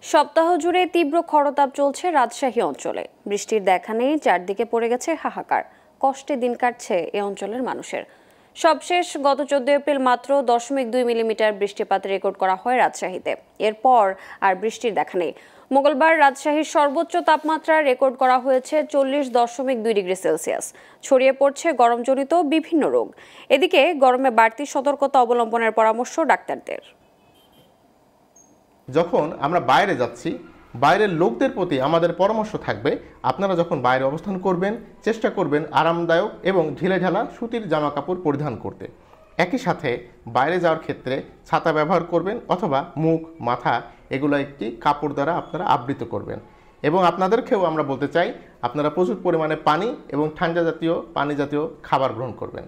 সপ্তাহ জুড়ে তীব্র খরতাপ চলছে রাজশাহী অঞ্চলে। বৃষ্টির দেখা নেই, চারদিকে পড়ে গেছে হাহাকার। কষ্টে দিন কাটছে এ অঞ্চলের মানুষের। সবশেষ গত 14 এপ্রিল মাত্র 0.2 মিলিমিটার বৃষ্টিপাত রেকর্ড করা হয় রাজশাহীতে। এরপর আর বৃষ্টির দেখা নেই। মঙ্গলবার রাজশাহীর সর্বোচ্চ তাপমাত্রা রেকর্ড করা হয়েছে 40.2 ডিগ্রি সেলসিয়াস। ছড়িয়ে পড়ছে গরমজনিত বিভিন্ন রোগ। এদিকে গরমে বাড়তি সতর্কতা অবলম্বনের পরামর্শ ডাক্তারদের। যখন আমরা বাইরে যাচ্ছি, বাইরের লোকদের প্রতি আমাদের পরামর্শ থাকবে, আপনারা যখন বাইরে অবস্থান করবেন চেষ্টা করবেন আরামদায়ক এবং ঢিলেঢালা সুতির জামা কাপড় পরিধান করতে। একই সাথে বাইরে যাওয়ার ক্ষেত্রে ছাতা ব্যবহার করবেন অথবা মুখ, মাথা এগুলো একটি কাপড় দ্বারা আপনারা আবৃত করবেন। এবং আপনাদেরকেও আমরা বলতে চাই, আপনারা প্রচুর পরিমাণে পানি এবং ঠান্ডা জাতীয় পানি জাতীয় খাবার গ্রহণ করবেন।